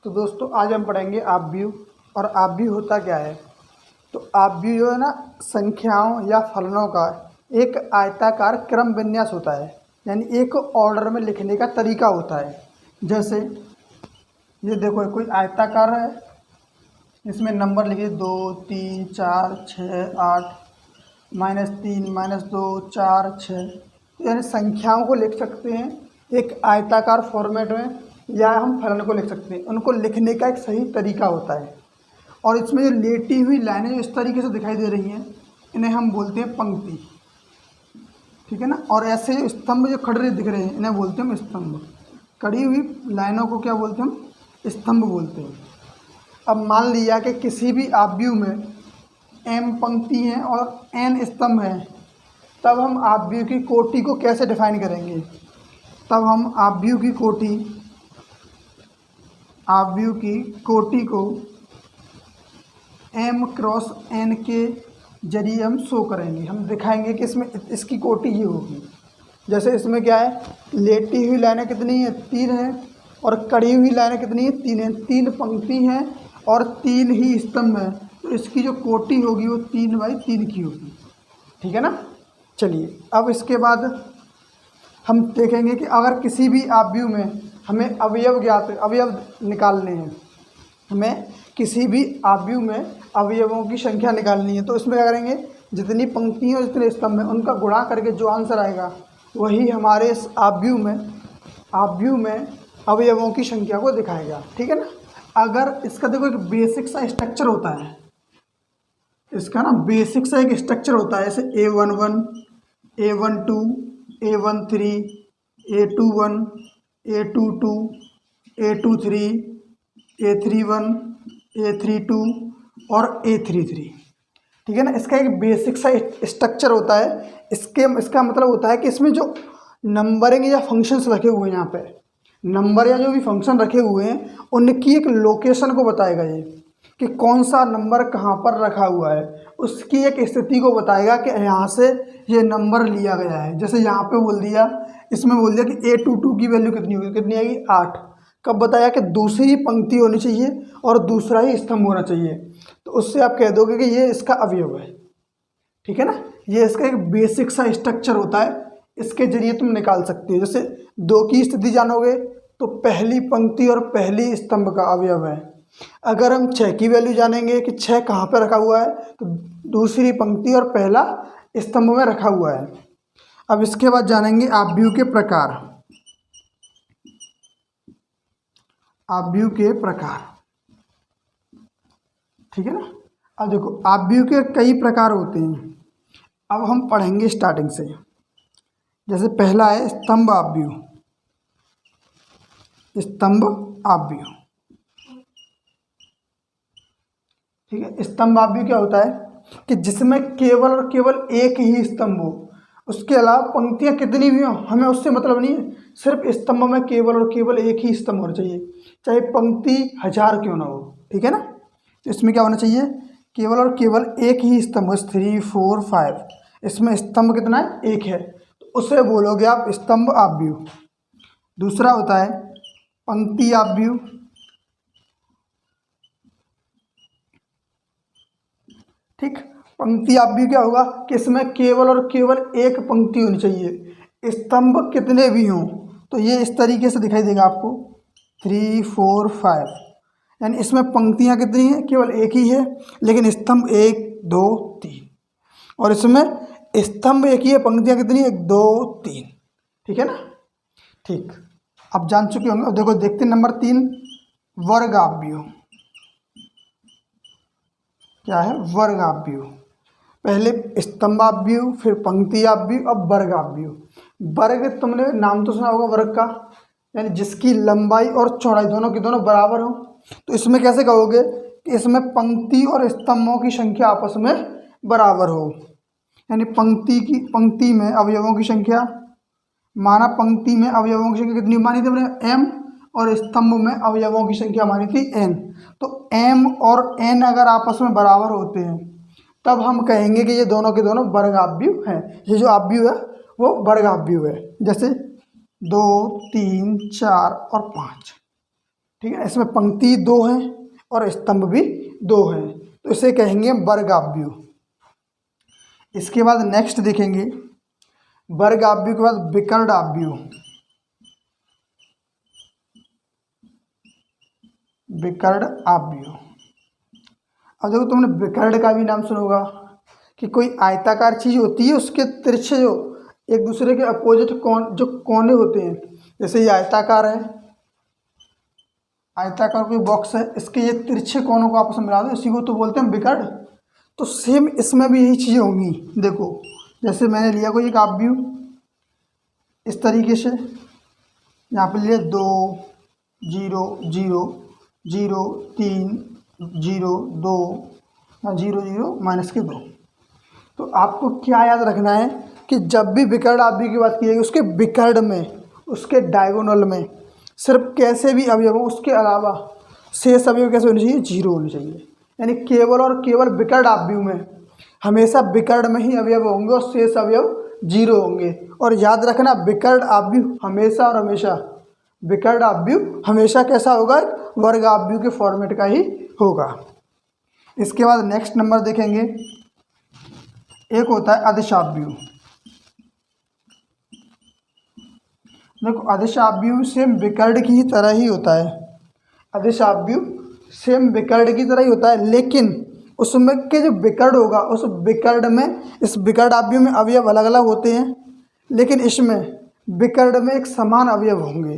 तो दोस्तों आज हम पढ़ेंगे आव्यूह। और आव्यूह होता क्या है? तो आव्यूह जो है ना, संख्याओं या फलनों का एक आयताकार क्रम विन्यास होता है, यानी एक ऑर्डर में लिखने का तरीका होता है। जैसे ये देखो, कोई आयताकार है, इसमें नंबर लिखिए 2 3 4 6 8 -3 -2 4 6, यानी संख्याओं को लिख सकते हैं एक आयताकार फॉर्मेट में, या हम फलन को लिख सकते हैं। उनको लिखने का एक सही तरीका होता है। और इसमें जो लेटी हुई लाइनें जो इस तरीके से दिखाई दे रही हैं, इन्हें हम बोलते हैं पंक्ति, ठीक है ना। और ऐसे जो स्तंभ जो खड़े दिख रहे हैं, इन्हें बोलते हैं हम स्तंभ। कड़ी हुई लाइनों को क्या बोलते हैं हम? स्तंभ बोलते हैं। अब मान लिया कि किसी भी आव्यूह में m पंक्ति हैं और n स्तंभ हैं, तब हम आव्यूह की कोटि को कैसे डिफाइन करेंगे? तब हम आव्यूह की कोटि को m क्रॉस n के जरिए हम शो करेंगे। हम दिखाएंगे कि इसमें इसकी कोटि ये होगी। जैसे इसमें क्या है, लेटी हुई लाइनें कितनी हैं? 3 हैं। और कड़ी हुई लाइनें कितनी हैं? 3 हैं। 3 पंक्ति हैं और 3 ही स्तंभ हैं, तो इसकी जो कोटि होगी वो 3/3 की होगी, ठीक है ना। चलिए, अब इसके बाद हम देखेंगे कि अगर किसी भी आव्यूह में हमें अवयव निकालने हैं, हमें किसी भी आव्यूह में अवयवों की संख्या निकालनी है, तो इसमें क्या करेंगे? जितनी पंक्तियाँ और जितने स्तंभ हैं उनका गुणा करके जो आंसर आएगा वही हमारे इस आव्यूह में अवयवों की संख्या को दिखाएगा, ठीक है ना। अगर इसका देखो एक बेसिक सा स्ट्रक्चर होता है, इसका ना बेसिक सा एक स्ट्रक्चर होता है, जैसे A11 A12 A13 A21 A22 A23 A31 A32 और A33, ठीक है ना। इसका एक बेसिक सा स्ट्रक्चर होता है। इसका मतलब होता है कि इसमें जो नंबरिंग या फंक्शंस रखे हुए हैं, यहाँ पे नंबर या जो भी फंक्शन रखे हुए हैं उनकी एक लोकेशन को बताएगा, ये कि कौन सा नंबर कहाँ पर रखा हुआ है, उसकी एक स्थिति को बताएगा कि यहाँ से ये नंबर लिया गया है। जैसे यहाँ पे बोल दिया, इसमें बोल दिया कि A22 की वैल्यू कितनी होगी? कितनी आएगी? 8। कब बताया? कि दूसरी पंक्ति होनी चाहिए और दूसरा ही स्तंभ होना चाहिए, तो उससे आप कह दोगे कि ये इसका अवयव है, ठीक है ना। ये इसका एक बेसिक सा स्ट्रक्चर होता है, इसके जरिए तुम निकाल सकते हो। जैसे 2 की स्थिति जानोगे तो पहली पंक्ति और पहली स्तंभ का अवयव है। अगर हम 6 की वैल्यू जानेंगे कि 6 कहाँ पर रखा हुआ है, तो दूसरी पंक्ति और पहला स्तंभ में रखा हुआ है। अब इसके बाद जानेंगे आव्यूह के प्रकार। आव्यूह के प्रकार, ठीक है ना। अब देखो, आव्यूह के कई प्रकार होते हैं। अब हम पढ़ेंगे स्टार्टिंग से। जैसे पहला है स्तंभ आव्यूह। स्तंभ आव्यूह, ठीक है। स्तंभ आव्यूह क्या होता है? कि जिसमें केवल और केवल एक ही स्तंभ हो, उसके अलावा पंक्तियां कितनी भी हों हमें उससे मतलब नहीं है। सिर्फ स्तंभ में केवल और केवल एक ही स्तंभ होना चाहिए, चाहे पंक्ति 1000 क्यों ना हो, ठीक है ना। तो इसमें क्या होना चाहिए? केवल और केवल एक ही स्तंभ। 3 4 5, इसमें स्तंभ कितना है? एक है, तो उसे बोलोगे आप स्तंभ आव्यूह। दूसरा होता है पंक्ति आव्यूह। ठीक, पंक्ति आव्यूह क्या होगा? कि इसमें केवल और केवल एक पंक्ति होनी चाहिए, स्तंभ कितने भी हों। तो ये इस तरीके से दिखाई देगा आपको 3 4 5, यानी इसमें पंक्तियां कितनी हैं? केवल एक ही है, लेकिन स्तंभ 1 2 3। और इसमें स्तंभ एक ही है, पंक्तियां कितनी? 1 2 3, ठीक है ना। ठीक, अब जान चुके होंगे। अब देखो, देखते नंबर 3, वर्ग आव्यूह। क्या है? वर्ग आव्यूह। पहले स्तंभ आव्यूह, फिर पंक्ति आव्यूह, अब वर्ग आव्यूह। वर्ग, तुमने नाम तो सुना होगा वर्ग का, यानी जिसकी लंबाई और चौड़ाई दोनों की दोनों बराबर हो। तो इसमें कैसे कहोगे? कि इसमें पंक्ति और स्तंभों की संख्या आपस में बराबर हो, यानी पंक्ति में अवयवों की संख्या, माना पंक्ति में अवयवों की संख्या कितनी मानी थी हमने? m, और स्तंभ में अवयवों की संख्या मानी थी n। तो m और n अगर आपस में बराबर होते हैं तब हम कहेंगे कि ये दोनों के दोनों वर्ग आव्यूह हैं। ये जो आव्यूह है वो वर्ग आव्यूह है। जैसे 2 3 4 और 5, ठीक है। इसमें पंक्ति 2 है और स्तंभ भी 2 है, तो इसे कहेंगे वर्गाव्यूह। इसके बाद नेक्स्ट देखेंगे वर्गाव्यूह के बाद विकर्णाव्यूह। विकर्णाव्यूह, अब देखो तुमने विकर्ण का भी नाम सुना होगा कि कोई आयताकार चीज होती है, उसके तिरछे जो एक दूसरे के अपोजिट जो कोने होते हैं, जैसे ये आयताकार है, आयताकार कोई बॉक्स है, इसके ये तिरछे कोनों को आपस में मिला दो, इसी को तो बोलते हैं विकर्ण। तो सेम इसमें भी यही चीज़ें होंगी। देखो जैसे मैंने लिया कोई एक आव्यूह इस तरीके से, यहाँ पे लिया 2 0 0 0 3 0 2 0 0 माइनस के 2। तो आपको क्या याद रखना है कि जब भी विकर्ण आव्यूह की बात की जाएगी, उसके विकर्ण में, उसके डायगोनल में सिर्फ कैसे भी अवयव हो, उसके अलावा शेष अवयव कैसे होने चाहिए, 0 होने चाहिए। यानी केवल और केवल विकर्ण आव्यूह में हमेशा विकर्ण में ही अवयव होंगे और शेष अवयव 0 होंगे। और याद रखना विकर्ण आव्यूह हमेशा और हमेशा, विकर्ण आव्यूह हमेशा कैसा होगा, वर्ग आव्यूह के फॉर्मेट का ही होगा। इसके बाद नेक्स्ट नंबर देखेंगे, एक होता है अदिश आव्यूह। देखो अदिश आव्यूह सेम विकर्ण की तरह ही होता है, अदिश आव्यूह सेम विकर्ण की तरह ही होता है, लेकिन उसमें के जो विकर्ण होगा, उस विकर्ण में, इस विकर्ण आव्यूह में अवयव अलग अलग होते हैं, लेकिन इसमें विकर्ण में एक समान अवयव होंगे।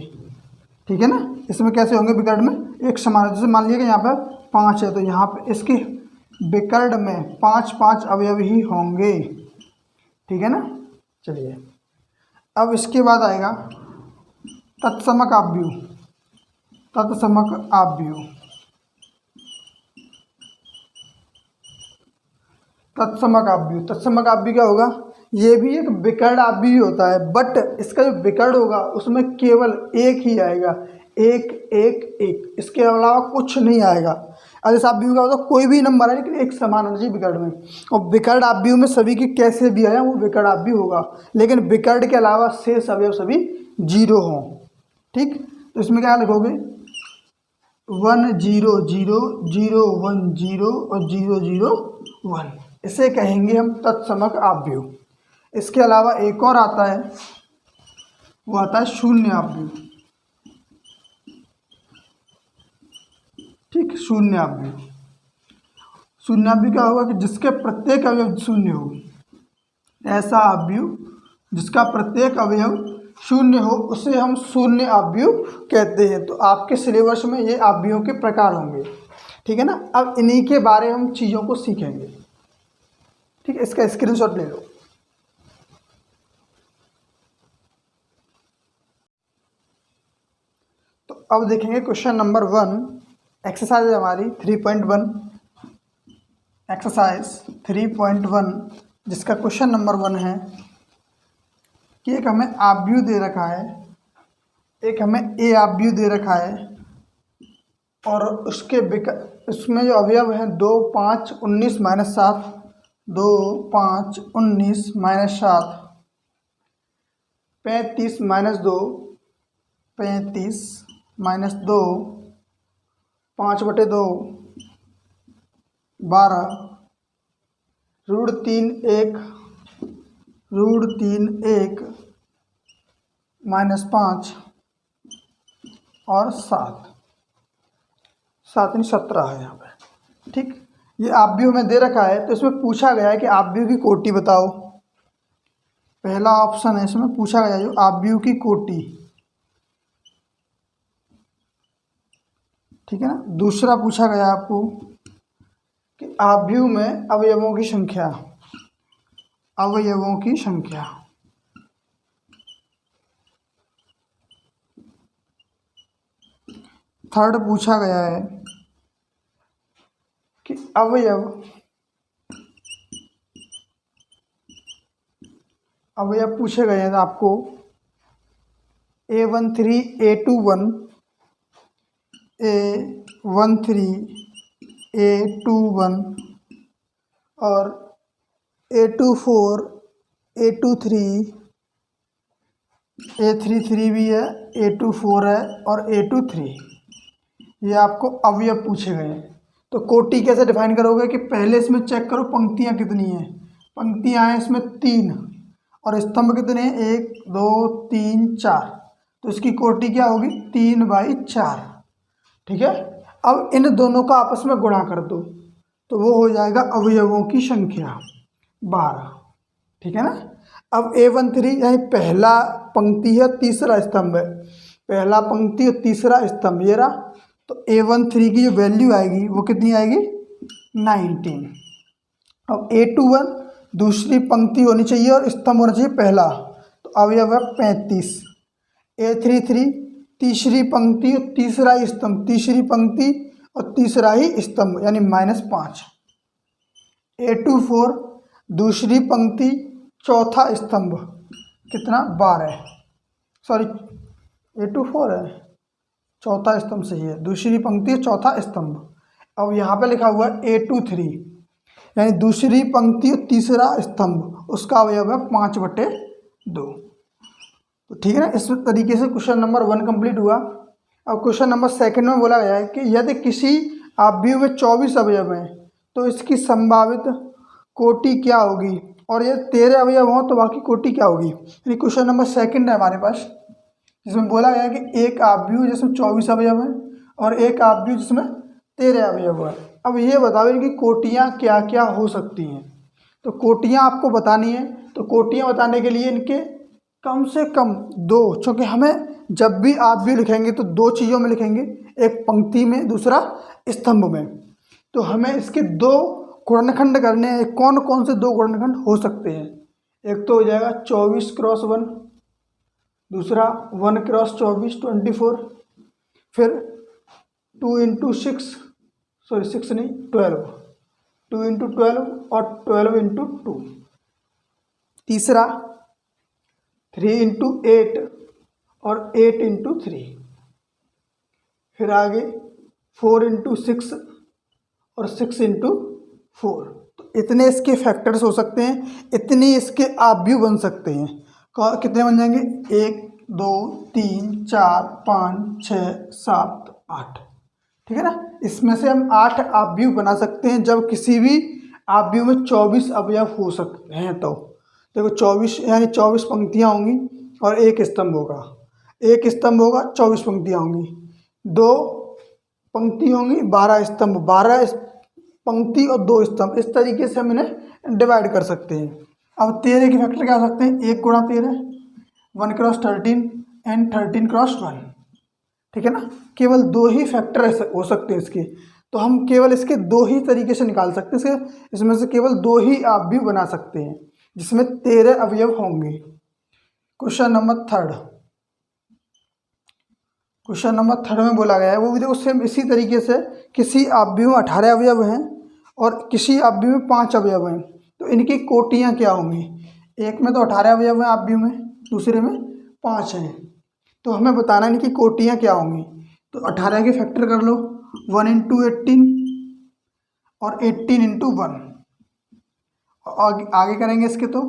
ठीक है ना, इसमें कैसे होंगे, विकर्ण में एक समान। जैसे मान लिया कि यहाँ पर 5 है, तो यहाँ पर इसके विकर्ण में 5 5 अवयव ही होंगे। ठीक है ना। चलिए अब इसके बाद आएगा तत्समक आव्यूह। तत्समक आव्यूह, तत्समक आव्यूह, तत्समक आव्यूह क्या होगा, ये भी एक विकर्ण आव्यूह होता है, बट इसका जो विकर्ण होगा उसमें केवल एक ही आएगा, 1 1 1, इसके अलावा कुछ नहीं आएगा। अदिश आव्यूह का होता है कोई भी नंबर है लेकिन एक समान होना चाहिए विकर्ण में, और विकर्ण आव्यूह में सभी की कैसे भी आया वो विकर्ण आव्यूह होगा, लेकिन विकर्ण के अलावा शेष अवयव सभी 0 हों। ठीक, तो इसमें क्या लिखोगे, 1 0 0 0 1 0 और 0 0 1, इसे कहेंगे हम तत्समक आव्यूह। इसके अलावा एक और आता है, वो आता है शून्य आव्यूह। ठीक, शून्य आव्यूह। शून्य आव्यूह क्या होगा कि जिसके प्रत्येक अवयव शून्य हो, ऐसा आव्यूह जिसका प्रत्येक अवयव शून्य हो उसे हम शून्य आव्यूह कहते हैं। तो आपके सिलेबस में ये आव्यूहों के प्रकार होंगे। ठीक है ना। अब इन्हीं के बारे में हम चीज़ों को सीखेंगे। ठीक है, इसका स्क्रीनशॉट ले लो। तो अब देखेंगे क्वेश्चन नंबर 1, एक्सरसाइज हमारी 3.1, एक्सरसाइज 3.1, जिसका क्वेश्चन नंबर 1 है कि एक हमें आव्यूह दे रखा है, एक हमें ए आव्यूह दे रखा है, और उसके उसमें जो अवयव हैं 2 5 19 minus 7, 2 5 19 minus 7, 35 minus 2, 35 minus 2, 5/2, 12, √3 1, √3 1 minus 5 और 7, 7 17 है यहाँ पे। ठीक, ये आव्यूह में दे रखा है, तो इसमें पूछा गया है कि आव्यूह की कोटि बताओ। पहला ऑप्शन है, इसमें पूछा गया है जो आव्यूह की कोटि। ठीक है ना। दूसरा पूछा गया आपको कि आव्यूह में अवयवों की संख्या, अवयवों की संख्या। थर्ड पूछा गया है कि अवयव पूछे गए हैं आपको A13 A21 A13 A21 और A24 A23 A33 भी है, A24 है और A23। ये आपको अवयव पूछे गए हैं। तो कोटि कैसे डिफाइन करोगे कि पहले इसमें चेक करो पंक्तियाँ कितनी हैं। पंक्तियाँ हैं इसमें 3 और स्तंभ कितने हैं 1 2 3 4। तो इसकी कोटि क्या होगी 3/4। ठीक है। अब इन दोनों का आपस में गुणा कर दो तो वो हो जाएगा अवयवों की संख्या 12। ठीक है ना। अब A13 यानी पहला पंक्ति है तीसरा स्तंभ है, पहला पंक्ति और तीसरा स्तंभ ये रहा। तो A13 की जो वैल्यू आएगी वो कितनी आएगी 19। अब A21 दूसरी पंक्ति होनी चाहिए और स्तंभ होना चाहिए पहला, तो अवयव है 35। A33 तीसरी पंक्ति और तीसरा स्तंभ, तीसरी पंक्ति और तीसरा ही स्तंभ यानी -5। A24 दूसरी पंक्ति चौथा स्तंभ कितना 12, सॉरी A24 है चौथा स्तंभ सही है, दूसरी पंक्ति चौथा स्तंभ। अब यहाँ पे लिखा हुआ है A23 यानी दूसरी पंक्ति और तीसरा स्तंभ, उसका अवयव है 5/2। तो ठीक है ना। इस तरीके से क्वेश्चन नंबर 1 कंप्लीट हुआ। अब क्वेश्चन नंबर 2 में बोला गया है कि यदि किसी अवयव में 24 अवयव हैं तो इसकी संभावित कोटि क्या होगी, और ये 13 अवयव हों तो बाकी कोटि क्या होगी। यानी क्वेश्चन नंबर 2 है हमारे पास, जिसमें बोला गया है कि एक अवयव जिसमें 24 अवयव हैं और एक अवयव जिसमें 13 अवयव हैं। अब ये बताओ इनकी कोटियाँ क्या क्या हो सकती हैं। तो कोटियाँ आपको बतानी है, तो कोटियाँ बताने के लिए इनके कम से कम 2, चूँकि हमें जब भी अवयव लिखेंगे तो 2 चीज़ों में लिखेंगे, एक पंक्ति में दूसरा स्तंभ में। तो हमें इसके 2 गुणनखंड करने हैं। कौन कौन से 2 गुणनखंड हो सकते हैं। एक तो हो जाएगा 24x1, दूसरा 1x24 24, फिर 2x6 सॉरी 6 नहीं 12, 2x12 और 12x2, तीसरा 3x8 और 8x3, फिर आगे 4x6 और 6x4। तो इतने इसके फैक्टर्स हो सकते हैं, इतने इसके अवयव बन सकते हैं। कितने बन जाएंगे 1 2 3 4 5 6 7 8। ठीक है ना। इसमें से हम 8 अवयव बना सकते हैं जब किसी भी अवयव में 24 अवयव हो सकते हैं। तो देखो 24 यानी 24 पंक्तियाँ होंगी और एक स्तंभ होगा, एक स्तंभ होगा 24 पंक्तियाँ होंगी, 2 पंक्ति होंगी 12 स्तंभ, 12 पंक्ति और 2 स्तंभ। इस तरीके से हम इन्हें डिवाइड कर सकते हैं। अब 13 के फैक्टर क्या हो सकते हैं 1 × 13, 1x13 एंड 13x1। ठीक है ना। केवल 2 ही फैक्टर हो सकते हैं इसके, तो हम केवल इसके 2 ही तरीके से निकाल सकते हैं। इसमें से केवल 2 ही अवयव बना सकते हैं जिसमें 13 अवयव होंगे। क्वेश्चन नंबर 3, क्वेश्चन नंबर 3 में बोला गया है वो भी देखो सेम इसी तरीके से, किसी अवयव में 18 अवयव हैं और किसी अवयव में 5 अवयव हैं, तो इनकी कोटियाँ क्या होंगी। एक में तो 18 अवयव हैं अवयव में, दूसरे में 5 हैं, तो हमें बताना इनकी कोटियाँ क्या होंगी। तो 18 के फैक्टर कर लो, 1 × 18 और 18 × 1। आगे करेंगे इसके तो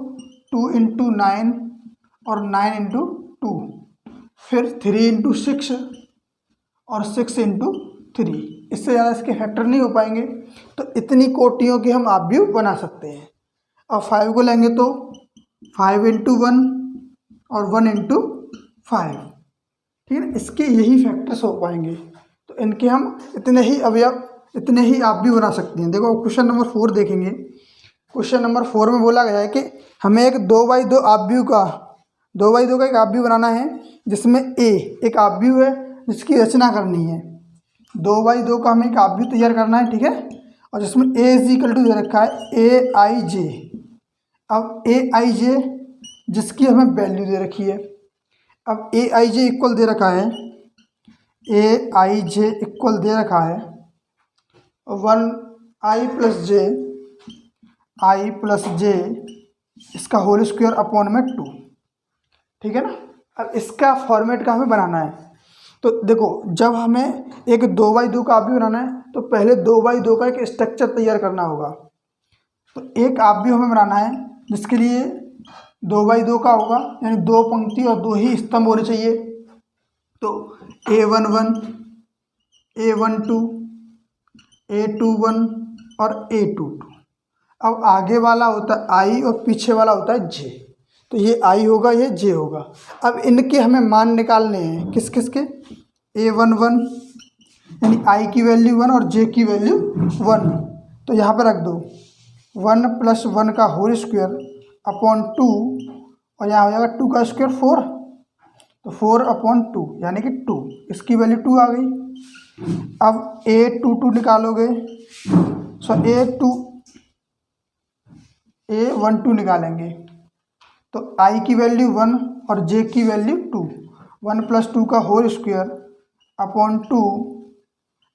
2 × 9 और 9 × 2, फिर 3 × 6 और 6 × 3। इससे ज़्यादा इसके फैक्टर नहीं हो पाएंगे, तो इतनी कोटियों के हम अवयव बना सकते हैं। अब 5 को लेंगे तो 5 × 1 और 1 × 5। ठीक है। इसके यही फैक्टर्स हो पाएंगे, तो इनके हम इतने ही अवयव बना सकते हैं। देखो क्वेश्चन नंबर 4 देखेंगे। क्वेश्चन नंबर 4 में बोला गया है कि हमें एक 2x2 अवयव का 2x2 का एक अवयव बनाना है जिसमें A एक अवयव है जिसकी रचना करनी है। 2x2 का हमें एक अवयव तैयार करना है। ठीक है। और जिसमें A = दे रखा है Aij। अब Aij जिसकी हमें वैल्यू दे रखी है, अब Aij इक्वल दे रखा है, Aij इक्वल दे रखा है 1i + j इसका होल स्क्वायर अपॉन में 2। ठीक है ना। अब इसका फॉर्मेट का हमें बनाना है। तो देखो जब हमें एक 2x2 का अवयव बनाना है तो पहले 2x2 का एक स्ट्रक्चर तैयार करना होगा। तो एक अवयव हमें बनाना है जिसके लिए 2x2 का होगा, यानी 2 पंक्ति और 2 ही स्तंभ होने चाहिए। तो A11 A12, A21 और A22। अब आगे वाला होता है I और पीछे वाला होता है J। तो ये I होगा, ये J होगा। अब इनके हमें मान निकालने हैं, किस किस के? A11 यानी I की वैल्यू 1 और J की वैल्यू 1। तो यहाँ पर रख दो 1 + 1 का होल स्क्वायर अपॉन 2, और यहाँ हो जाएगा 2 का स्क्वायर 4, तो 4/2 यानी कि 2, इसकी वैल्यू 2 आ गई। अब A22 निकालोगे, A12 निकालेंगे, तो I की वैल्यू 1 और J की वैल्यू 2, 1 + 2 का होल स्क्वायर अपॉन 2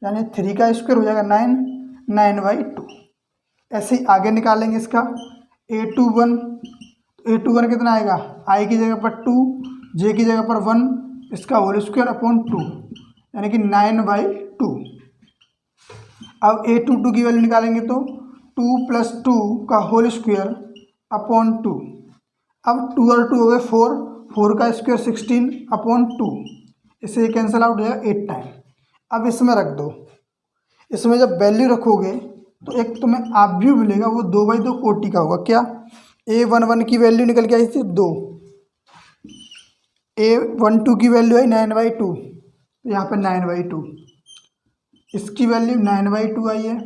यानी 3 का स्क्वायर हो जाएगा 9, 9/2। ऐसे ही आगे निकालेंगे इसका A21 कितना आएगा? I की जगह पर 2, J की जगह पर 1, इसका होल स्क्वायर अपॉन 2 यानी कि 9/2। अब A22 की वैल्यू निकालेंगे तो 2 + 2 का होल स्क्वायर अपॉन 2। अब 2 और 2 हो गए 4, 4 का स्क्वायर 16/2, इससे कैंसिल आउट हो जाएगा 8 टाइम। अब इसमें रख दो, इसमें जब वैल्यू रखोगे तो एक तुम्हें ऑब्जेक्ट मिलेगा, वो 2/2 कोटि का होगा। क्या? A11 की वैल्यू निकल के आई थी 2, A12 की वैल्यू है 9/2, तो यहाँ पर 9/2, इसकी वैल्यू 9/2 आई है।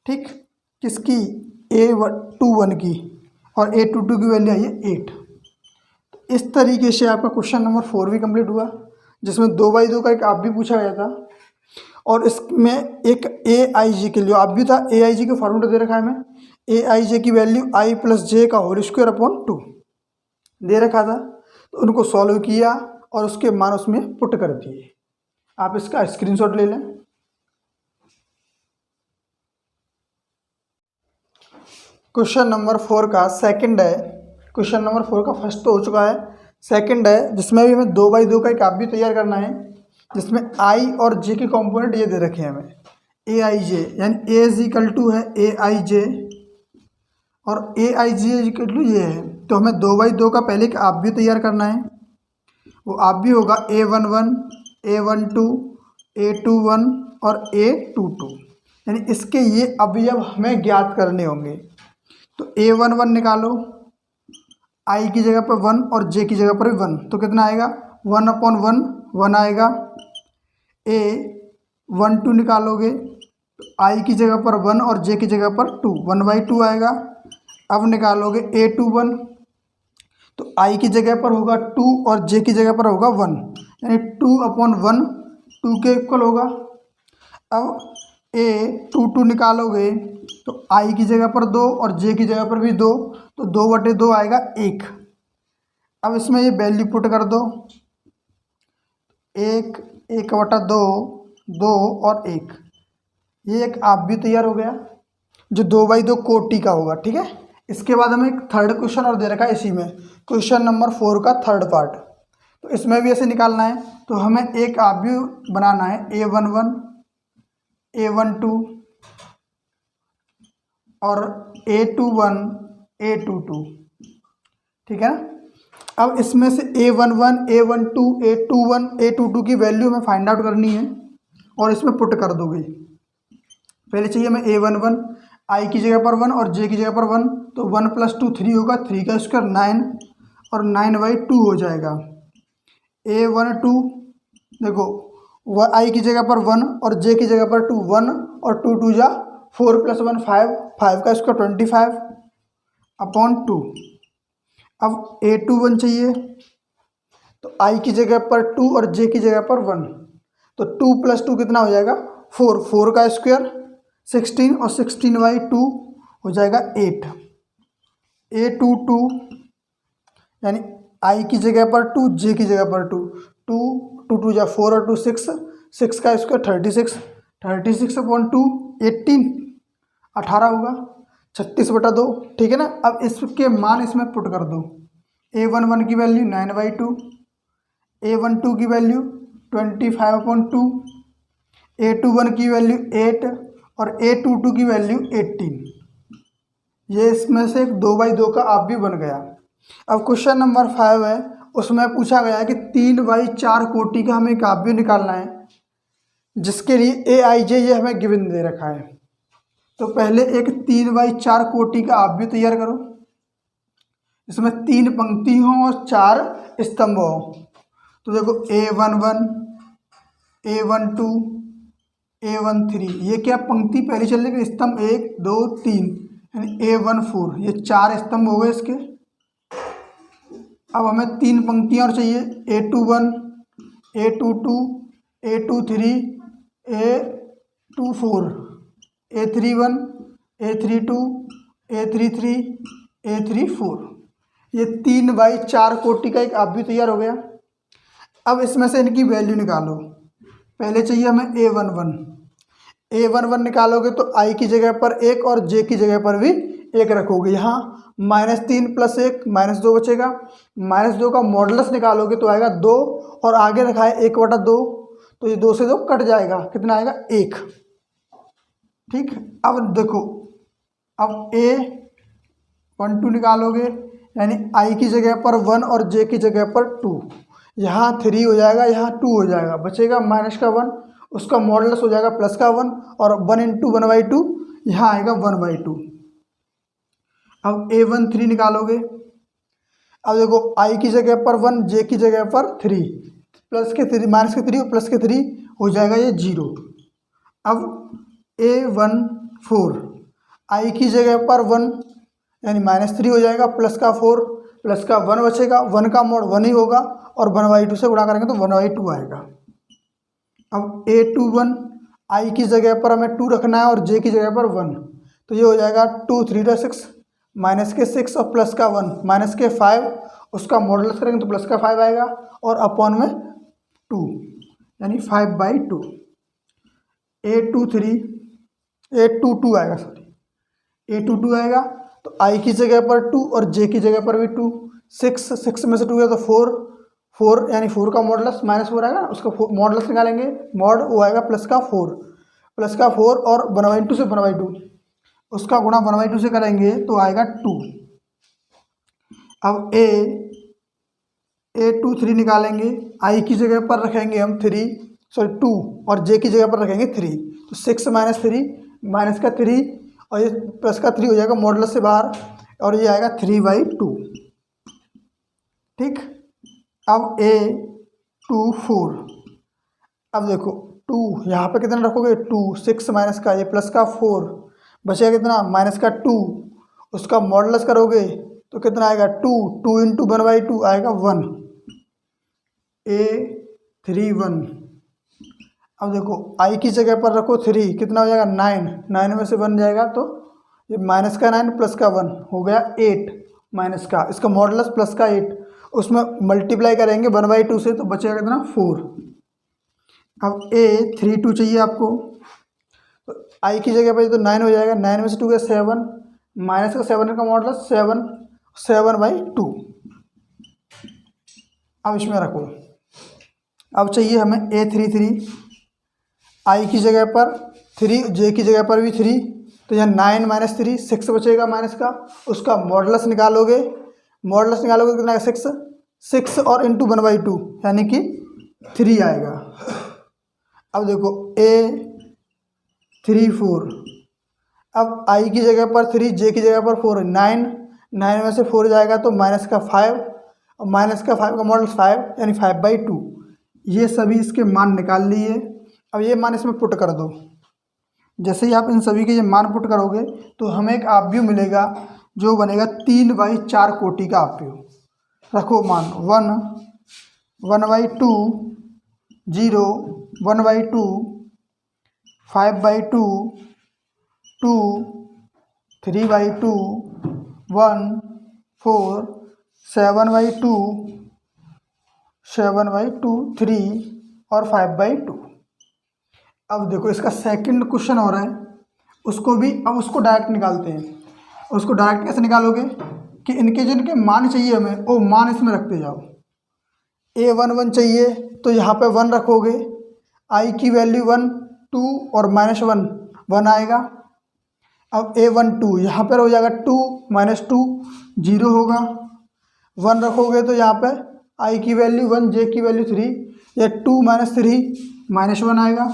ठीक, किसकी? A21 की, और A22 की वैल्यू आई है 8। तो इस तरीके से आपका क्वेश्चन नंबर 4 भी कंप्लीट हुआ, जिसमें 2/2 का एक आप भी पूछा गया था, और इसमें एक AIJ के लिए आप भी था। AIJ का फॉर्मूला दे रखा है हमें, AIJ की वैल्यू I + J का होल स्क्वायर अपॉन 2 दे रखा था। तो उनको सॉल्व किया और उसके मान उसमें पुट कर दिए। आप इसका स्क्रीनशॉट ले लें। क्वेश्चन नंबर 4 का सेकंड है, क्वेश्चन नंबर 4 का फर्स्ट तो हो चुका है, सेकंड है जिसमें भी हमें 2/2 का एक आप भी तैयार करना है, जिसमें I और J के कंपोनेंट ये दे रखे हैं हमें। AIJ यानी A = है AIJ और AIJ = ये है। तो हमें 2/2 का पहले एक आप भी तैयार करना है, वो आप भी होगा A11, A12, A21 और A22, यानी इसके ये अवयव हमें ज्ञात करने होंगे। तो A11 निकालो, I की जगह पर 1 और J की जगह पर 1, तो कितना आएगा? 1/1, 1 आएगा। A12 निकालोगे तो I की जगह पर 1 और J की जगह पर 2, 1/2 आएगा। अब निकालोगे A21, तो I की जगह पर होगा 2 और J की जगह पर होगा 1, यानी 2/1, 2 के इक्वल होगा। अब A22 निकालोगे तो I की जगह पर 2 और J की जगह पर भी 2, तो 2/2 आएगा 1। अब इसमें ये वैल्यू पुट कर दो, 1, 1/2, 2 और 1, ये एक आप भी तैयार हो गया जो 2/2 कोटि का होगा। ठीक है, इसके बाद हमें एक थर्ड क्वेश्चन और दे रखा है इसी में, क्वेश्चन नंबर 4 का थर्ड पार्ट। तो इसमें भी ऐसे निकालना है, तो हमें एक आप भी बनाना है A11, A12 और A21, A22। ठीक है ना। अब इसमें से A11, A12, A21, A22 की वैल्यू हमें फाइंड आउट करनी है और इसमें पुट कर दोगे। पहले चाहिए हमें A11, I की जगह पर 1 और J की जगह पर 1, तो 1 + 2 3 होगा, 3 का स्क्वायर 9 और 9/2 हो जाएगा। A12 देखो, I की जगह पर 1 और J की जगह पर 2, 1 और 2 2 जा 4 + 1 5, 5 का स्क्वायर 25/2। अब A21 चाहिए, तो I की जगह पर 2 और J की जगह पर 1, तो 2 + 2 कितना हो जाएगा? 4, 4 का स्क्वायर 16 और 16/2 हो जाएगा 8। A22 यानी I की जगह पर 2, J की जगह पर 2, 2 2 2 जा 4 और 2 6, 6 का स्क्वायर 36, 36/2 18, 18 होगा, 36/2। ठीक है ना। अब इसके मान इसमें पुट कर दो, A11 की वैल्यू 9/2, A12 की वैल्यू 25/2, A21 की वैल्यू 8 और A22 की वैल्यू 18। ये इसमें से एक 2/2 का आप भी बन गया। अब क्वेश्चन नंबर 5 है, उसमें पूछा गया है कि 3/4 कोटि का हमें एक आप भी निकालना है, जिसके लिए ए आई जे ये हमें गिवन दे रखा है। तो पहले एक 3x4 कोटि का आप भी तैयार करो, इसमें 3 पंक्ति हों और 4 स्तंभ हों। तो देखो A11, A12, A13, ये क्या पंक्ति पहले चल रही है, स्तंभ 1 2 3, यानी A14, ये 4 स्तंभ हो गए इसके। अब हमें 3 पंक्तियाँ और चाहिए, A21, A22, A23, A24, A31, A32, A33, A34, ये 3x4 कोटि का एक आप भी तैयार हो गया। अब इसमें से इनकी वैल्यू निकालो। पहले चाहिए हमें A11, A11 निकालोगे तो I की जगह पर 1 और J की जगह पर भी 1 रखोगे। यहाँ -3 + 1 -2 बचेगा। -2 का मॉडुलस निकालोगे तो आएगा 2, और आगे रखा है 1/2, तो ये 2 से 2 कट जाएगा, कितना आएगा 1। ठीक, अब देखो, अब A12 निकालोगे, यानी I की जगह पर 1 और J की जगह पर 2, यहाँ 3 हो जाएगा, यहाँ 2 हो जाएगा, बचेगा -1, उसका मॉडुलस हो जाएगा +1, और 1 × 1/2 यहाँ आएगा 1/2। अब A13 निकालोगे, अब देखो I की जगह पर 1, J की जगह पर 3, -3 और +3 हो जाएगा ये 0। अब A14, I की जगह पर 1, यानी -3 हो जाएगा, +4, +1 बचेगा, 1 का मोड 1 ही होगा, और 1/2 से गुणा करेंगे तो 1/2 आएगा। अब A21, I की जगह पर हमें 2 रखना है और J की जगह पर 1, तो ये हो जाएगा 2 3 6, -6 और +1 -5, उसका मॉडुलस करेंगे तो +5 आएगा, और अपॉन में 2, यानी 5/2। A22 आएगा, A22 आएगा, तो I की जगह पर 2 और J की जगह पर भी 2, 6 में से 2 गया तो 4, यानी 4 का मॉडुलस -4 आएगा, उसका मॉडुलस निकालेंगे, मॉड वो आएगा +4 और 1/2 से 1/2, उसका गुणा 1/2 से करेंगे तो आएगा 2। अब A23 निकालेंगे, I की जगह पर रखेंगे हम 2 और J की जगह पर रखेंगे 3, तो 6 - 3 -3 और ये +3 हो जाएगा मॉडुलस से बाहर, और ये आएगा 3/2। ठीक, अब A24, अब देखो 2 यहाँ पे कितना रखोगे, 2, 6 माइनस का ये +4 बचेगा कितना, -2, उसका मॉडुलस करोगे तो कितना आएगा 2 × 1/2 आएगा 1, A31। अब देखो I की जगह पर रखो 3, कितना हो जाएगा 9 में से 1 जाएगा तो ये -9 +1 हो गया 8, का इसका मॉडुलस +8, उसमें मल्टीप्लाई करेंगे 1/2 से तो बचेगा कितना 4। अब A32 चाहिए आपको, तो I की जगह पर तो 9 हो जाएगा, 9 में से 2 गया 7, -7 का मॉडुलस 7/2। अब इसमें रखो, अब चाहिए हमें A33, I की जगह पर 3, J की जगह पर भी 3, तो यहाँ 9 - 3 6 बचेगा माइनस का, उसका मॉडुलस निकालोगे तो कितना आएगा 6 और × 1/2 यानी कि 3 आएगा। अब देखो A34, अब I की जगह पर 3, J की जगह पर 4, 9 में से 4 जाएगा तो -5, और -5 का मॉडुलस 5 यानी 5/2। ये सभी इसके मान निकाल लिए। अब ये मान इसमें पुट कर दो। जैसे ही आप इन सभी के ये मान पुट करोगे तो हमें एक आव्यूह मिलेगा जो बनेगा 3/4 कोटि का आव्यूह। रखो मान 1, 1/2, 0, 1/2, 5/2, 2, 3/2, 1, 4, 7/2, 3 और 5/2। अब देखो इसका सेकंड क्वेश्चन हो रहा है, उसको भी अब उसको डायरेक्ट निकालते हैं। उसको डायरेक्ट कैसे निकालोगे कि इनके जिनके मान चाहिए हमें वो मान इसमें रखते जाओ। A11 चाहिए तो यहाँ पे 1 रखोगे, I की वैल्यू 1, 2 और -1 आएगा। अब A12 यहाँ पर हो जाएगा 2 - 2 0 होगा, 1 रखोगे तो यहाँ पे I की वैल्यू 1, J की वैल्यू 3, या 2 - 3 -1 आएगा।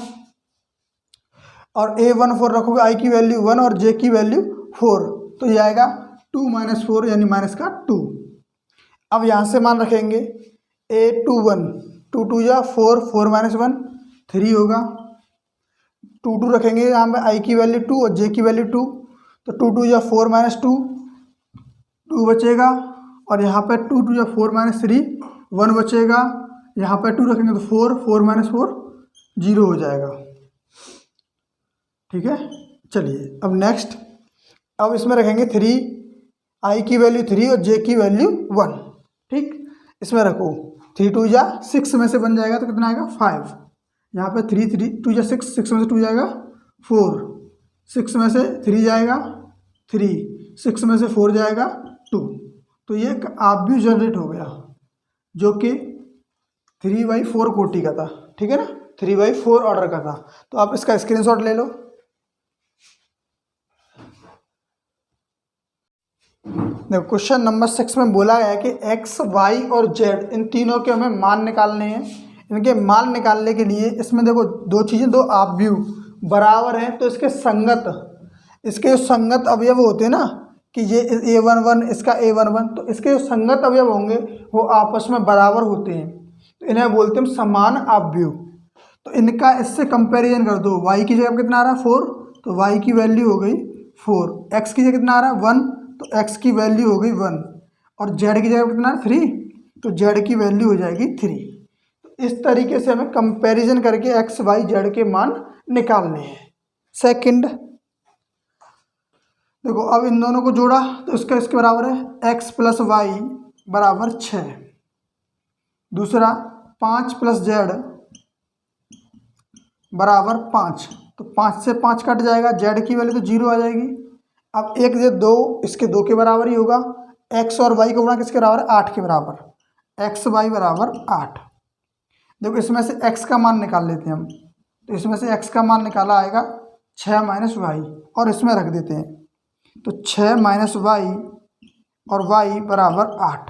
और A14 रखोगे, I की वैल्यू 1 और J की वैल्यू 4, तो ये आएगा 2 - 4 यानी माइनस का 2। अब यहाँ से मान रखेंगे A21, 2 2 या 4, 4 - 1 3 होगा। 2 2 रखेंगे यहाँ पे, I की वैल्यू 2 और J की वैल्यू 2, तो 2 2 या 4 - 2 2 बचेगा। और यहाँ पे 2 2 या 4 - 3 1 बचेगा। यहाँ पे 2 रखेंगे तो 4 4 - 4 0 हो जाएगा। ठीक है, चलिए अब नेक्स्ट, अब इसमें रखेंगे 3, I की वैल्यू 3 और J की वैल्यू 1। ठीक, इसमें रखो 3 2 या 6 में से बन जाएगा तो कितना आएगा 5। यहाँ पे 3 3 2 या 6, 6 में से 2 जाएगा 4, 6 में से 3 जाएगा 3, 6 में से 4 जाएगा 2। तो ये एक ऑब्व्यू जनरेट हो गया जो कि 3/4 कोटि का था। ठीक है ना, 3/4 ऑर्डर का था। तो आप इसका स्क्रीनशॉट ले लो। देखो क्वेश्चन नंबर 6 में बोला गया है कि x, y और z इन तीनों के हमें मान निकालने हैं। इनके मान निकालने के लिए इसमें देखो दो चीज़ें, दो ऑब्व्यू बराबर हैं तो इसके संगत, इसके जो संगत अवयव होते हैं ना, कि ये A11 इसका A11, तो इसके जो संगत अवयव होंगे वो आपस में बराबर होते हैं, तो इन्हें बोलते हैं समान ऑब्व्यू। तो इनका इससे कंपैरिजन कर दो। y की जगह कितना आ रहा है 4, तो y की वैल्यू हो गई 4। x की जगह कितना आ रहा है 1, तो x की वैल्यू हो गई 1। और z की जगह कितना है 3, तो z की वैल्यू हो जाएगी 3। तो इस तरीके से हमें कंपैरिजन करके x, y, z के मान निकालने हैं। सेकंड, देखो अब इन दोनों को जोड़ा तो इसका इसके बराबर है x + y = 6। दूसरा 5 + z = 5, तो 5 से 5 कट जाएगा, z की वैल्यू तो 0 आ जाएगी। अब 1 से 2 इसके 2 के बराबर ही होगा। x और y को गुणा किसके बराबर है 8 के बराबर, x y = 8। देखो इसमें से x का मान निकाल लेते हैं हम, तो इसमें से x का मान निकाला आएगा 6 - y, और इसमें रख देते हैं, तो 6 - y और y = 8,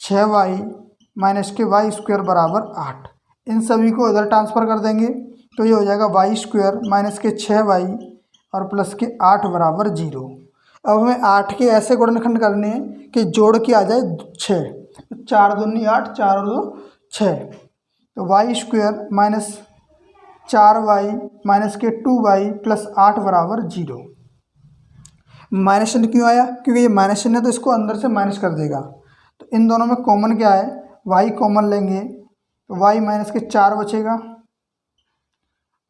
6y - y² = 8। इन सभी को इधर ट्रांसफ़र कर देंगे तो ये हो जाएगा y² - 6y और प्लस के 8 = 0। अब हमें 8 के ऐसे गुणनखंड करने हैं कि जोड़ के आ जाए 6, 4 दूनी 8, 4 और 2 6, तो y² - 4y - 2y + 8 = 0। माइनस चिन्ह क्यों आया, क्योंकि ये माइनस चिन्ह है तो इसको अंदर से माइनस कर देगा। तो इन दोनों में कॉमन क्या है, y कॉमन लेंगे तो y - 4 बचेगा,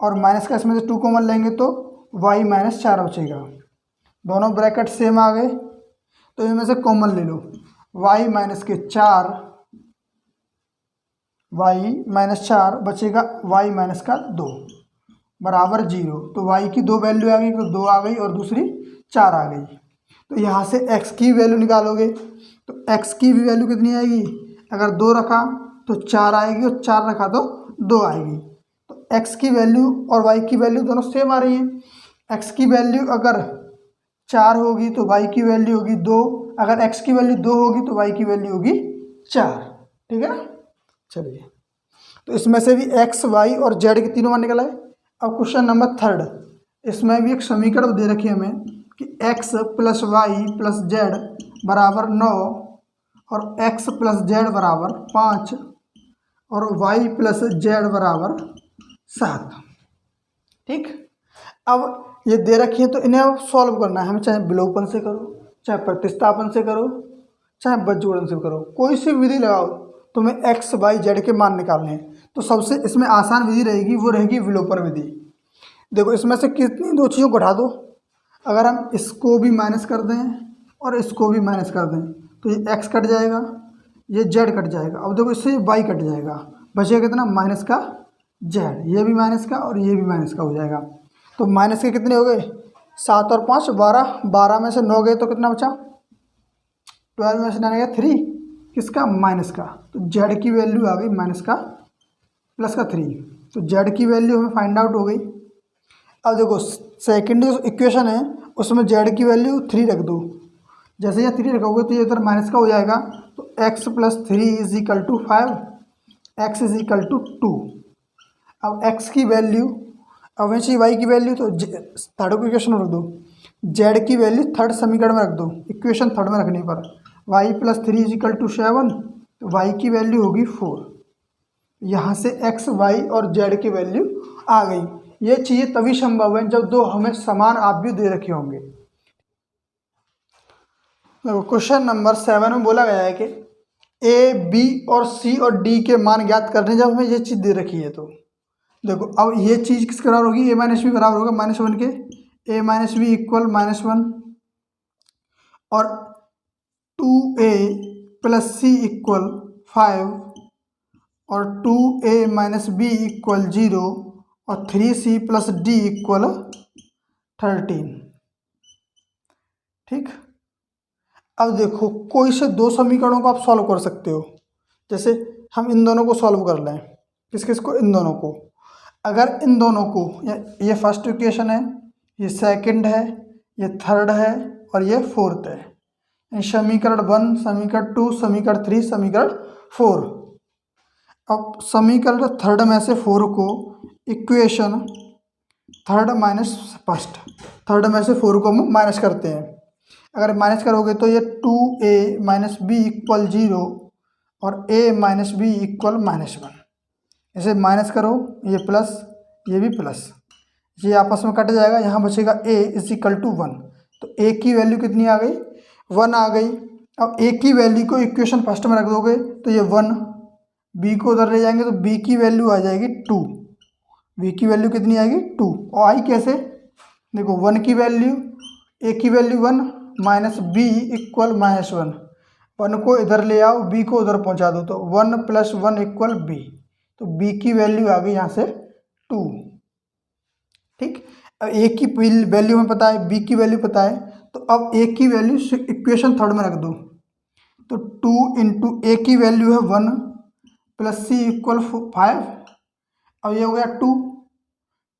और माइनस का इसमें से 2 कॉमन लेंगे तो y - 4 बचेगा। दोनों ब्रैकेट सेम आ गए, तो इनमें से कॉमन ले लो, y - 4 बचेगा y - 2 = 0। तो y की 2 वैल्यू आ गई, तो 2 आ गई और दूसरी 4 आ गई। तो यहाँ से x की वैल्यू निकालोगे तो x की भी वैल्यू कितनी आएगी, अगर 2 रखा तो 4 आएगी और 4 रखा तो 2 आएगी। तो x की वैल्यू और y की वैल्यू दोनों सेम आ रही है। x की वैल्यू अगर 4 होगी तो y की वैल्यू होगी 2, अगर x की वैल्यू 2 होगी तो y की वैल्यू होगी 4। ठीक है ना, चलिए तो इसमें से भी x, y और z के तीनों मान निकल आए। अब क्वेश्चन नंबर 3, इसमें भी एक समीकरण दे रखी है हमें कि x + y + z = 9 और x + z = 5 और y + z = 7। ठीक, अब ये दे रखी है तो इन्हें अब सॉल्व करना है हमें, चाहे विलोपन से करो, चाहे प्रतिस्थापन से करो, चाहे बज्रगुणन से करो, कोई सी विधि लगाओ, तुम्हें x, y, z के मान निकालने हैं। तो सबसे इसमें आसान विधि रहेगी, वो रहेगी विलोपन विधि। देखो इसमें से कितनी दो चीज़ों को घटा दो, अगर हम इसको भी माइनस कर दें और इसको भी माइनस कर दें तो ये x कट जाएगा, ये z कट जाएगा। अब देखो इससे y कट जाएगा, बचेगा कितना माइनस का z, ये भी माइनस का और ये भी माइनस का हो जाएगा। तो माइनस के कितने हो गए 7 और 5 12, 12 में से 9 गए तो कितना बचा 12 में से 9 गया 3, किसका माइनस का। तो z की वैल्यू आ गई माइनस का प्लस का 3, तो z की वैल्यू हमें फाइंड आउट हो गई। अब देखो सेकंड जो इक्वेशन है उसमें z की वैल्यू 3 रख दो, जैसे ये 3 रखोगे तो ये इधर माइनस का हो जाएगा, तो x + 3 = 5, x = 2। अब x की वैल्यू अब हमें चाहिए वाई की वैल्यू, तो थर्ड इक्वेशन में रख दो, जेड की वैल्यू थर्ड समीकरण में रख दो, इक्वेशन थर्ड में रखने पर वाई प्लस 3 इजिकल टू 7, तो वाई की वैल्यू होगी 4। यहाँ से एक्स वाई और जेड की वैल्यू आ गई। ये चीज़ें तभी संभव है जब दो हमें समान आव्यूह दे रखे होंगे। क्वेश्चन नंबर 7 में बोला गया है कि ए बी और सी और डी के मान ज्ञात करने, जब हमें ये चीज़ दे रखी है तो देखो अब ये चीज़ किस बराबर होगी, ए माइनस बी बराबर होगा -1 के, ए माइनस बी इक्वल -1 और 2a प्लस सी इक्वल 5 और 2a माइनस बी इक्वल 0 और 3c प्लस डी इक्वल 13। ठीक, अब देखो कोई से दो समीकरणों को आप सॉल्व कर सकते हो। जैसे हम इन दोनों को सॉल्व कर लें, किस किस को, इन दोनों को। अगर इन दोनों को, ये फर्स्ट इक्वेशन है, ये सेकंड है, ये थर्ड है और ये फोर्थ है। समीकरण 1, समीकरण 2, समीकरण 3, समीकरण 4। अब समीकरण थर्ड में से 4 को equation third minus first, third में से 4 को हम माइनस करते हैं। अगर माइनस करोगे तो ये 2a माइनस बी इक्वल 0 और a माइनस बी इक्वल -1। इसे माइनस करो, ये प्लस, ये भी प्लस, ये आपस में कट जाएगा, यहाँ बचेगा a इज इक्वल टू 1। तो a की वैल्यू कितनी आ गई, 1 आ गई। अब a की वैल्यू को इक्वेशन फर्स्ट में रख दोगे तो ये 1, b को उधर ले जाएंगे तो b की वैल्यू आ जाएगी 2, b की वैल्यू कितनी आएगी 2। और आई कैसे, देखो 1 की वैल्यू, a की वैल्यू 1 माइनस बी इक्वल -1, 1 को इधर ले आओ, b को उधर पहुंचा दो, तो 1 + 1 इक्वल b, तो b की वैल्यू आ गई यहाँ से 2। ठीक, अब a की वैल्यू हमें पता है, b की वैल्यू पता है, तो अब a की वैल्यू इक्वेशन थर्ड में रख दो, तो 2 इंटू a की वैल्यू है 1 प्लस c इक्वल 5। अब ये हो गया 2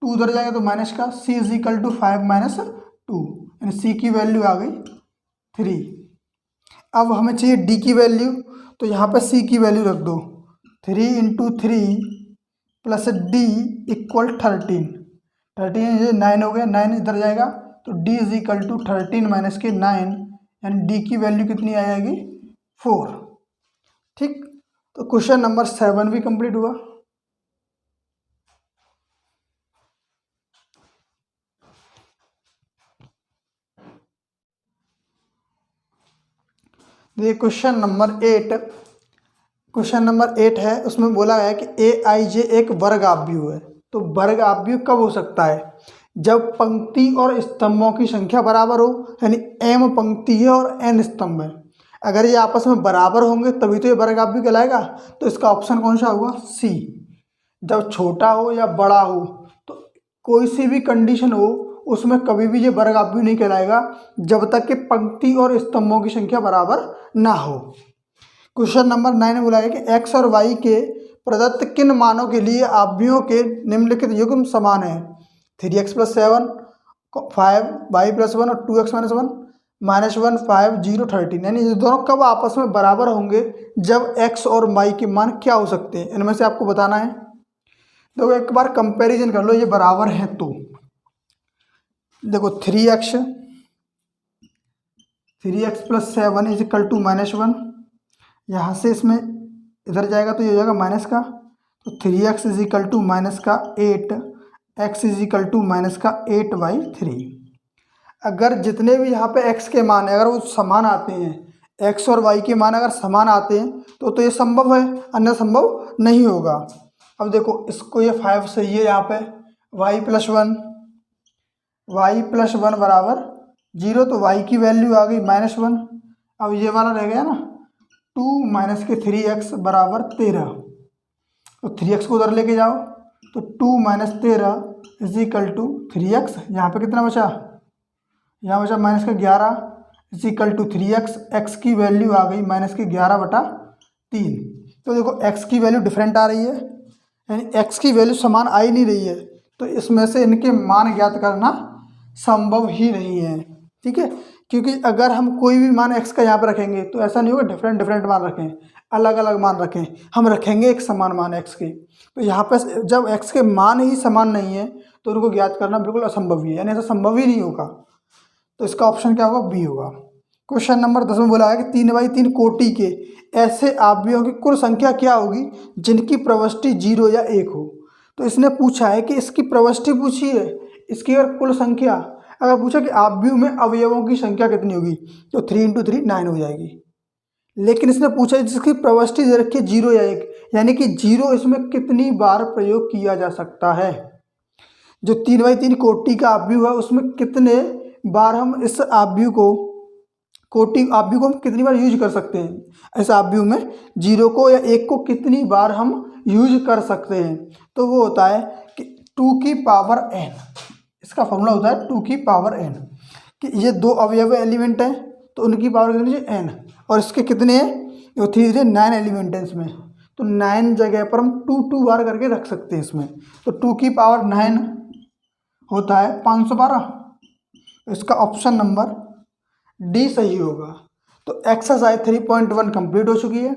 उधर जाएगा तो माइनस का, c इज इक्वल टू 5 - 2, यानी c की वैल्यू आ गई 3। अब हमें चाहिए d की वैल्यू, तो यहाँ पर c की वैल्यू रख दो, 3 इंटू 3 प्लस d इक्वल 13, ये 9 हो गया, 9 इधर जाएगा तो d is equal to 13 minus के 9, यानी d की वैल्यू कितनी आ जाएगी 4। ठीक, तो क्वेश्चन नंबर 7 भी कंप्लीट हुआ। देखिए क्वेश्चन नंबर 8 है, उसमें बोला है कि aij एक वर्ग आव्यूह है। तो वर्ग आव्यूह कब हो सकता है, जब पंक्ति और स्तंभों की संख्या बराबर हो, यानी m पंक्ति है और n स्तंभ है। अगर ये आपस में बराबर होंगे तभी तो ये वर्ग आव्यूह कहलाएगा। तो इसका ऑप्शन कौन सा होगा, सी। जब छोटा हो या बड़ा हो, तो कोई सी भी कंडीशन हो उसमें कभी भी ये वर्ग आव्यूह नहीं कहलाएगा जब तक कि पंक्ति और स्तंभों की संख्या बराबर ना हो। क्वेश्चन नंबर 9 में बोला है कि x और y के प्रदत्त किन मानों के लिए आव्यूहों के निम्नलिखित युग्म समान है, 3x + 7, 5y + 1 और 2x - 1, -1, 5, 0, 13। यानी ये दोनों कब आपस में बराबर होंगे, जब x और y के मान क्या हो सकते हैं, इनमें से आपको बताना है। देखो एक बार कंपैरिजन कर लो, ये बराबर हैं तो देखो 3x + 7 इज इक्वल टू -1, यहाँ से इसमें इधर जाएगा तो ये हो जाएगा माइनस का, तो 3x is equal to -8, x is equal to -8/3। अगर जितने भी यहाँ पे x के मान है अगर वो समान आते हैं, x और y के मान अगर समान आते हैं तो ये संभव है, अन्य संभव नहीं होगा। अब देखो इसको, ये 5 सही है, यहाँ पे y + 1 बराबर 0, तो y की वैल्यू आ गई -1। अब ये वाला रह गया ना 2 माइनस के 3x बराबर 13, तो 3x को उधर लेके जाओ तो 2 - 13 इज इक्वल टू 3x। यहाँ पे कितना बचा, यहाँ बचा -11 is equal to 3x। x की वैल्यू आ गई -11/3। तो देखो x की वैल्यू डिफरेंट आ रही है, यानी x की वैल्यू समान आ ही नहीं रही है, तो इसमें से इनके मान ज्ञात करना संभव ही नहीं है। ठीक है, क्योंकि अगर हम कोई भी मान x का यहाँ पर रखेंगे तो ऐसा नहीं होगा डिफरेंट मान रखें, अलग अलग मान रखें, हम रखेंगे एक समान मान x के। तो यहाँ पर जब x के मान ही समान नहीं है तो उनको ज्ञात करना बिल्कुल असंभव ही है, यानी ऐसा संभव ही नहीं होगा। तो इसका ऑप्शन क्या होगा, बी होगा। क्वेश्चन नंबर 10 में बोला है कि 3/3 कोटि के ऐसे अवयवों की कुल संख्या क्या होगी जिनकी प्रविष्टि 0 या 1 हो। तो इसने पूछा है कि इसकी प्रविष्टि पूछी है, इसकी और कुल संख्या अगर पूछा कि अवयव में अवयवों की संख्या कितनी होगी, तो 3 × 3 9 हो जाएगी। लेकिन इसने पूछा है जिसकी प्रविष्टि दे रखी है 0 या 1, यानी कि 0 इसमें कितनी बार प्रयोग किया जा सकता है। जो 3/3 कोटि का अवयव है उसमें कितने बार हम इस अवयव को हम कितनी बार यूज कर सकते हैं। इस अवयव में 0 को या 1 को कितनी बार हम यूज कर सकते हैं। तो वो होता है कि 2n, इसका फॉर्मूला होता है 2n, कि ये 2 अवयव एलिमेंट हैं तो उनकी पावर कितनी है n, और इसके कितने हैं, 3 9 एलिमेंट हैं इसमें, तो 9 जगह पर हम 2 बार करके रख सकते हैं इसमें। तो 2 9 होता है 512। इसका ऑप्शन नंबर डी सही होगा। तो एक्सरसाइज 3.1 कंप्लीट हो चुकी है।